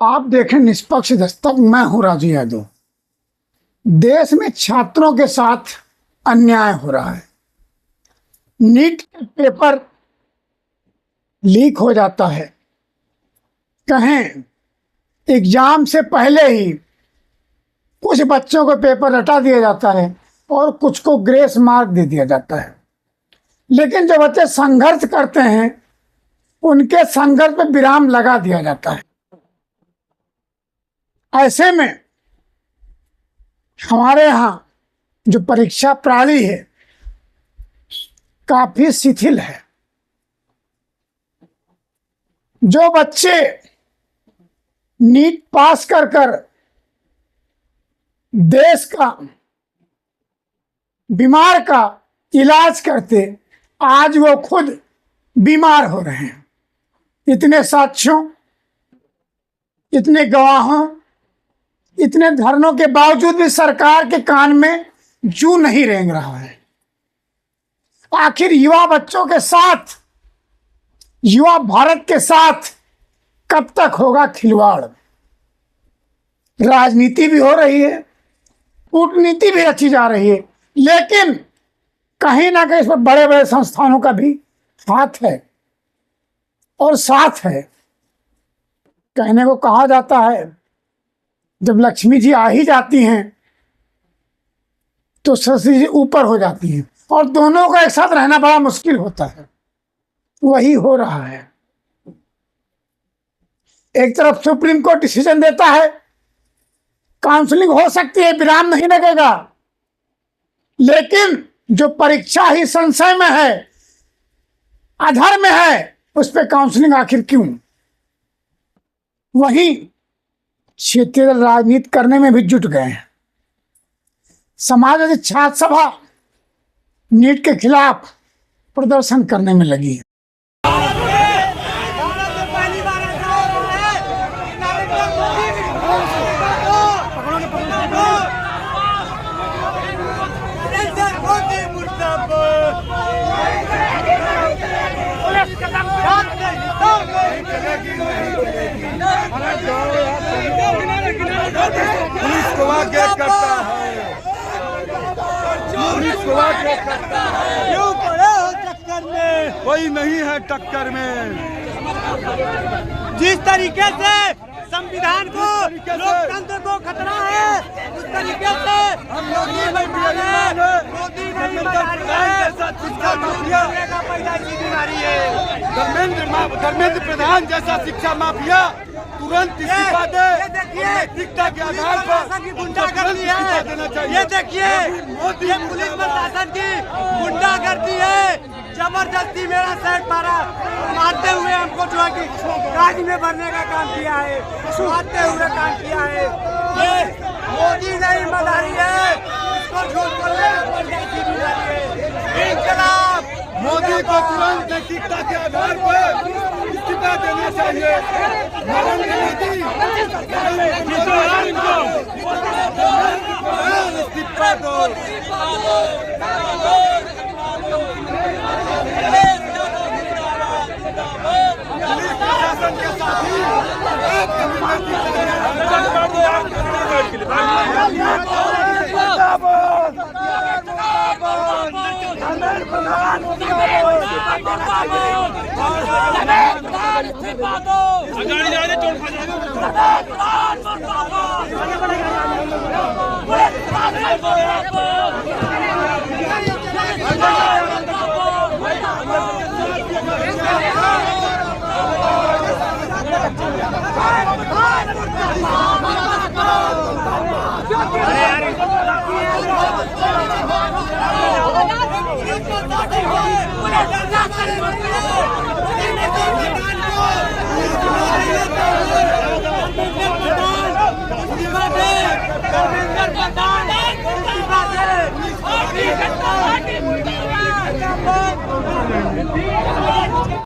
आप देखें निष्पक्ष दस्तक, मैं हूं राजू यादव। देश में छात्रों के साथ अन्याय हो रहा है। नीट के पेपर लीक हो जाता है, कहें एग्जाम से पहले ही कुछ बच्चों को पेपर रटा दिया जाता है और कुछ को ग्रेस मार्क दे दिया जाता है। लेकिन जो बच्चे संघर्ष करते हैं उनके संघर्ष पर विराम लगा दिया जाता है। ऐसे में हमारे यहाँ जो परीक्षा प्रणाली है काफी शिथिल है। जो बच्चे नीट पास कर देश का बीमार का इलाज करते, आज वो खुद बीमार हो रहे हैं। इतने साक्ष्यों, इतने गवाहों, इतने धरनों के बावजूद भी सरकार के कान में जू नहीं रेंग रहा है। आखिर युवा बच्चों के साथ, युवा भारत के साथ कब तक होगा खिलवाड़? राजनीति भी हो रही है, कूटनीति भी रची जा रही है, लेकिन कहीं ना कहीं इस पर बड़े बड़े संस्थानों का भी हाथ है और साथ है। कहने को कहा जाता है जब लक्ष्मी जी आ ही जाती हैं तो सरस्वती जी ऊपर हो जाती हैं, और दोनों का एक साथ रहना बड़ा मुश्किल होता है। वही हो रहा है। एक तरफ सुप्रीम कोर्ट डिसीजन देता है काउंसलिंग हो सकती है, विराम नहीं लगेगा, लेकिन जो परीक्षा ही संशय में है, अधर में है, उस पर काउंसलिंग आखिर क्यों? वहीं क्षेत्रीय राजनीति करने में भी जुट गए हैं। समाजवादी छात्र सभा नीट के खिलाफ प्रदर्शन करने में लगी है। पुलिस को आगे करता है, पुलिस को आगे करता है। क्यों पड़े हो टक्कर में? कोई नहीं है टक्कर में। जिस तरीके से संविधान को, लोकतंत्र को खतरा है, उस तरीके से मोदी का पैदाइशी बीमारी है। धर्मेंद्र प्रधान जैसा शिक्षा माफिया तुरंत इस्तीफा दे। नैतिकता के आधार पर गुंडागर्दी है। ये देखिए, ये पुलिस प्रशासन की गुंडागर्दी है। जबरदस्ती मेरा सेट मारते हुए हमको जो है कि गाड़ी में भरने का काम किया है, मारते हुए काम किया है। ये मोदी नहीं मदारी है, इसको झूठ बोलने का पैदाइशी बीमारी है। इनकलाब मोदी को तुरंत नैतिकता के आधार पर इस्तीफा देना चाहिए। नरेंद्र मोदी इस्तीफा दो। पुलिस प्रशासन के साथ ही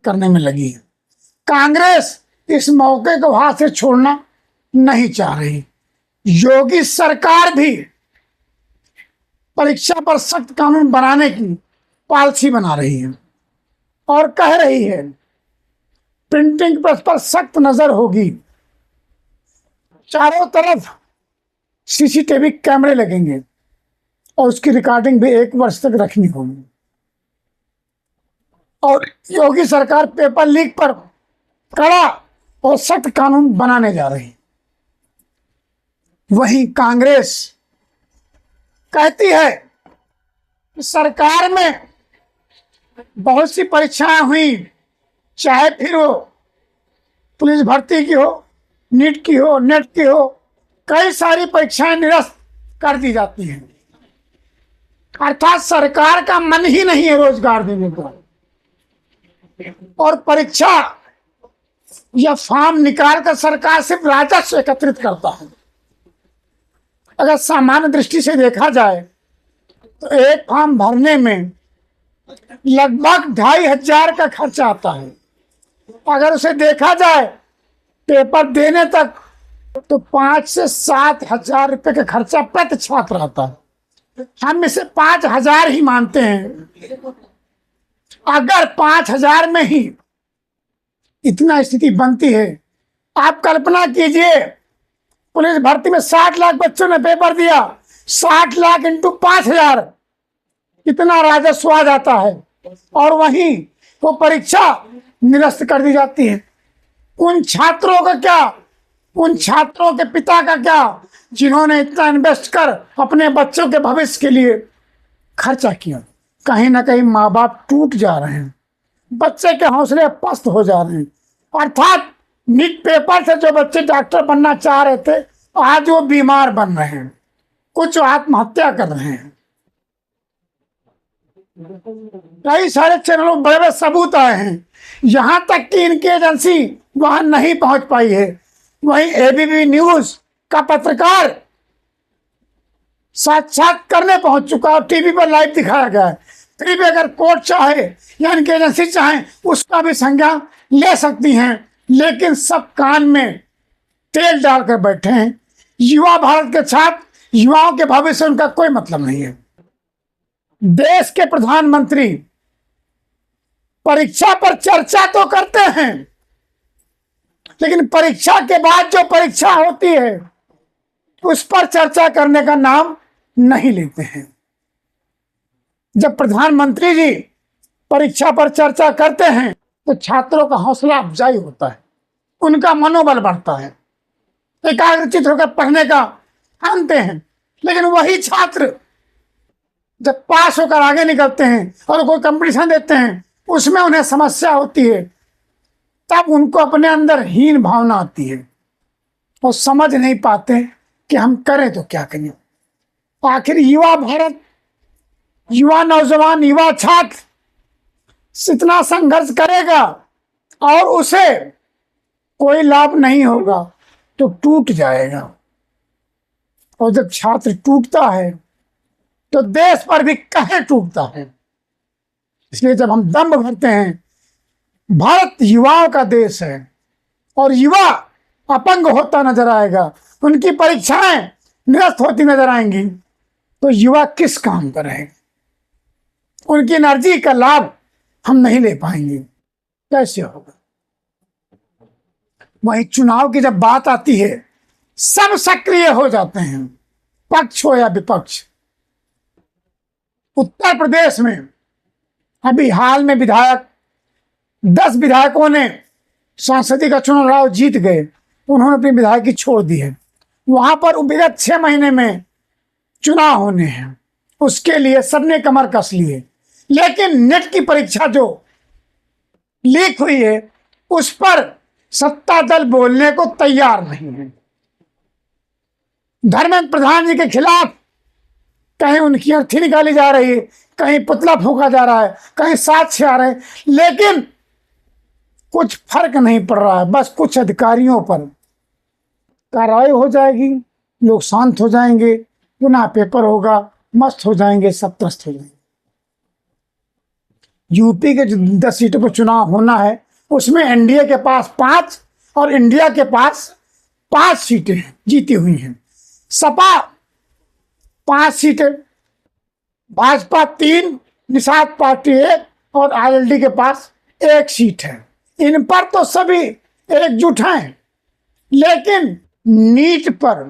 करने में लगी है। कांग्रेस इस मौके को हाथ से छोड़ना नहीं चाह रही। योगी सरकार भी परीक्षा पर सख्त कानून बनाने की पॉलिसी बना रही है और कह रही है प्रिंटिंग प्रेस पर सख्त नजर होगी, चारों तरफ सीसीटीवी कैमरे लगेंगे और उसकी रिकॉर्डिंग भी 1 वर्ष तक रखनी होगी। और योगी सरकार पेपर लीक पर कड़ा और सख्त कानून बनाने जा रही है। वहीं कांग्रेस कहती है कि सरकार में बहुत सी परीक्षाएं हुई, चाहे फिर वो पुलिस भर्ती की हो, नीट की हो, नेट की हो, कई सारी परीक्षाएं निरस्त कर दी जाती हैं। अर्थात सरकार का मन ही नहीं है रोजगार देने का, और परीक्षा या फॉर्म निकाल कर सरकार सिर्फ राजस्व एकत्रित करता है। अगर सामान्य दृष्टि से देखा जाए तो एक फॉर्म भरने में लगभग 2500 का खर्चा आता है। अगर उसे देखा जाए पेपर देने तक तो 5 से 7 हजार रुपये का खर्चा प्रति छात्र आता है। हम इसे 5000 ही मानते हैं। अगर 5000 में ही इतना स्थिति बनती है, आप कल्पना कीजिए पुलिस भर्ती में 60 लाख बच्चों ने पेपर दिया, 60 लाख इंटू 5000, इतना राजस्व आ जाता है, और वहीं वो परीक्षा निरस्त कर दी जाती है। उन छात्रों का क्या, उन छात्रों के पिता का क्या, जिन्होंने इतना इन्वेस्ट कर अपने बच्चों के भविष्य के लिए खर्चा किया। कहीं ना कहीं माँ बाप टूट जा रहे हैं, बच्चे के हौसले पस्त हो जा रहे हैं। अर्थात नीट पेपर से जो बच्चे डॉक्टर बनना चाह रहे थे, आज वो बीमार बन रहे हैं, कुछ आत्महत्या कर रहे हैं। कई सारे चैनलों बड़े बड़े सबूत आए हैं, यहां तक कि इनकी एजेंसी वहां नहीं पहुंच पाई है। वहीं एबीपी न्यूज का पत्रकार साक्षात करने पहुंच चुका और टीवी पर लाइव दिखाया गया है। फिर भी अगर कोर्ट चाहे या इनकी एजेंसी चाहे उसका भी संज्ञान ले सकती हैं, लेकिन सब कान में तेल डालकर बैठे हैं। युवा भारत के छात्र, युवाओं के भविष्य से उनका कोई मतलब नहीं है। देश के प्रधानमंत्री परीक्षा पर चर्चा तो करते हैं, लेकिन परीक्षा के बाद जो परीक्षा होती है उस पर चर्चा करने का नाम नहीं लेते हैं। जब प्रधानमंत्री जी परीक्षा पर चर्चा करते हैं तो छात्रों का हौसला अफजाई होता है, उनका मनोबल बढ़ता है, एकाग्रचित होकर पढ़ने का ठानते हैं। लेकिन वही छात्र जब पास होकर आगे निकलते हैं और कोई कंपटीशन देते हैं, उसमें उन्हें समस्या होती है, तब उनको अपने अंदर हीन भावना आती है और समझ नहीं पाते कि हम करें तो क्या करें। आखिर युवा भारत, युवा नौजवान, युवा छात्र इतना संघर्ष करेगा और उसे कोई लाभ नहीं होगा तो टूट जाएगा। और जब छात्र टूटता है तो देश पर भी कहे टूटता है। इसलिए जब हम दम भरते हैं, भारत युवाओं का देश है और युवा अपंग होता नजर आएगा, उनकी परीक्षाएं निरस्त होती नजर आएंगी, तो युवा किस काम का रहेगा? उनकी एनर्जी का लाभ हम नहीं ले पाएंगे, कैसे होगा? वही चुनाव की जब बात आती है, सब सक्रिय हो जाते हैं, पक्ष हो या विपक्ष। उत्तर प्रदेश में अभी हाल में 10 विधायकों ने संसदीय का चुनाव जीत गए, उन्होंने अपनी विधायकी छोड़ दी है। वहां पर विगत 6 महीने में चुनाव होने हैं, उसके लिए सबने कमर कस ली है। लेकिन नेट की परीक्षा जो लीक हुई है उस पर सत्ता दल बोलने को तैयार नहीं है। धर्मेंद्र प्रधान जी के खिलाफ कहीं उनकी अर्थी निकाली जा रही है, कहीं पुतला फूंका जा रहा है, कहीं साक्ष्य आ रहे हैं, लेकिन कुछ फर्क नहीं पड़ रहा है। बस कुछ अधिकारियों पर कार्रवाई हो जाएगी, लोग शांत हो जाएंगे, पुनः पेपर होगा, मस्त हो जाएंगे, सब त्रस्त हो जाएंगे। यूपी के जो 10 सीटों पर चुनाव होना है उसमें एनडीए के पास 5 और इंडिया के पास 5 सीटें जीती हुई हैं। सपा 5 सीटें, भाजपा 3, निषाद पार्टी 1 और आरएलडी के पास 1 सीट है। इन पर तो सभी एकजुट हैं, लेकिन नीट पर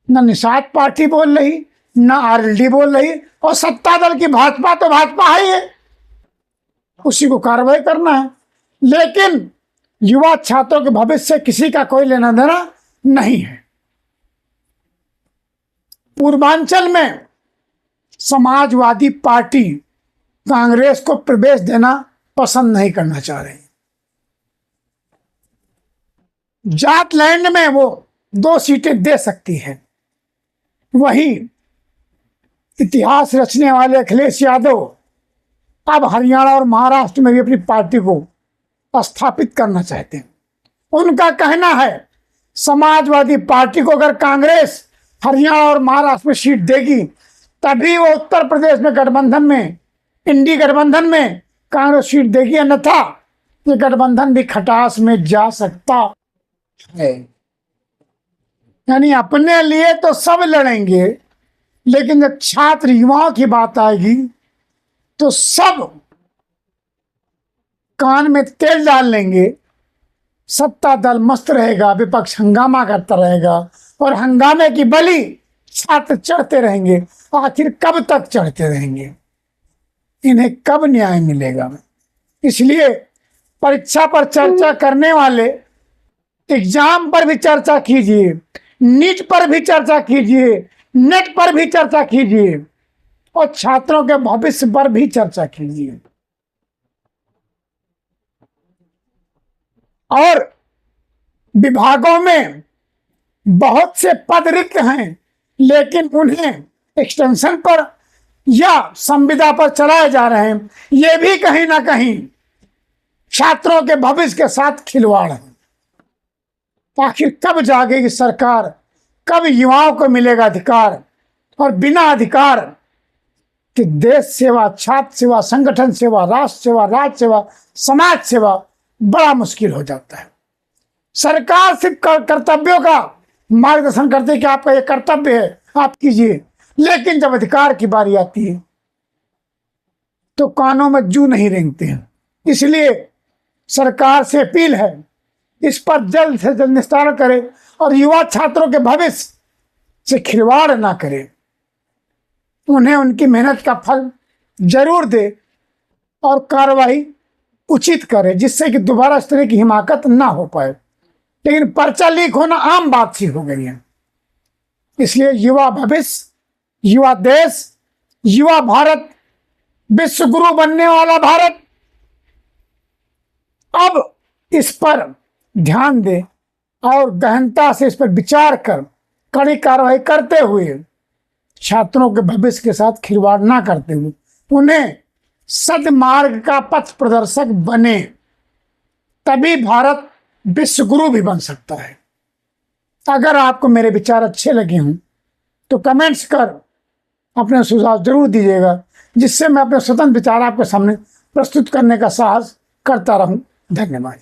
न निषाद पार्टी बोल रही, न आरएलडी बोल रही, और सत्ता दल की भाजपा तो भाजपा है ही है, उसी को कार्रवाई करना है। लेकिन युवा छात्रों के भविष्य से किसी का कोई लेना देना नहीं है। पूर्वांचल में समाजवादी पार्टी कांग्रेस को प्रवेश देना पसंद नहीं करना चाह रही। जाटलैंड में वो 2 सीटें दे सकती है। वही इतिहास रचने वाले अखिलेश यादव अब हरियाणा और महाराष्ट्र में भी अपनी पार्टी को स्थापित करना चाहते हैं। उनका कहना है समाजवादी पार्टी को अगर कांग्रेस हरियाणा और महाराष्ट्र में सीट देगी तभी वो उत्तर प्रदेश में गठबंधन में, इंडी गठबंधन में कांग्रेस सीट देगी, अन्यथा ये गठबंधन भी खटास में जा सकता है। यानी अपने लिए तो सब लड़ेंगे, लेकिन जब छात्र युवाओं की बात आएगी तो सब कान में तेल डाल लेंगे। सत्ता दल मस्त रहेगा, विपक्ष हंगामा करता रहेगा, और हंगामे की बलि छात्र चढ़ते रहेंगे। आखिर कब तक चढ़ते रहेंगे? इन्हें कब न्याय मिलेगा? इसलिए परीक्षा पर चर्चा करने वाले एग्जाम पर भी चर्चा कीजिए, नीट पर भी चर्चा कीजिए, नेट पर भी चर्चा कीजिए, और छात्रों के भविष्य पर भी चर्चा कीजिए। और विभागों में बहुत से पद रिक्त हैं, लेकिन उन्हें एक्सटेंशन पर या संविदा पर चलाए जा रहे हैं। ये भी कहीं ना कहीं छात्रों के भविष्य के साथ खिलवाड़ है। आखिर कब जागेगी सरकार? कब युवाओं को मिलेगा अधिकार? और बिना अधिकार कि देश सेवा, छात्र सेवा, संगठन सेवा, राष्ट्र सेवा, राज्य सेवा, समाज सेवा बड़ा मुश्किल हो जाता है। सरकार सिर्फ कर्तव्यों का मार्गदर्शन करती है कि आपका ये कर्तव्य है, आप कीजिए, लेकिन जब अधिकार की बारी आती है तो कानों में जू नहीं रेंगते हैं। इसलिए सरकार से अपील है, इस पर जल्द से जल्द निस्तारण करे और युवा छात्रों के भविष्य से खिलवाड़ ना करे। उन्हें उनकी मेहनत का फल जरूर दे और कार्रवाई उचित करे, जिससे कि दोबारा इस तरह की हिमाकत ना हो पाए। लेकिन पर्चा लीक होना आम बात सी हो गई है। इसलिए युवा भविष्य, युवा देश, युवा भारत, विश्व गुरु बनने वाला भारत अब इस पर ध्यान दे और गहनता से इस पर विचार कर कड़ी कार्रवाई करते हुए छात्रों के भविष्य के साथ खिलवाड़ ना करते हुए उन्हें सद्मार्ग का पथ प्रदर्शक बने, तभी भारत विश्व गुरु भी बन सकता है। अगर आपको मेरे विचार अच्छे लगे हों तो कमेंट्स कर अपने सुझाव जरूर दीजिएगा, जिससे मैं अपने स्वतंत्र विचार आपके सामने प्रस्तुत करने का साहस करता रहूं। धन्यवाद।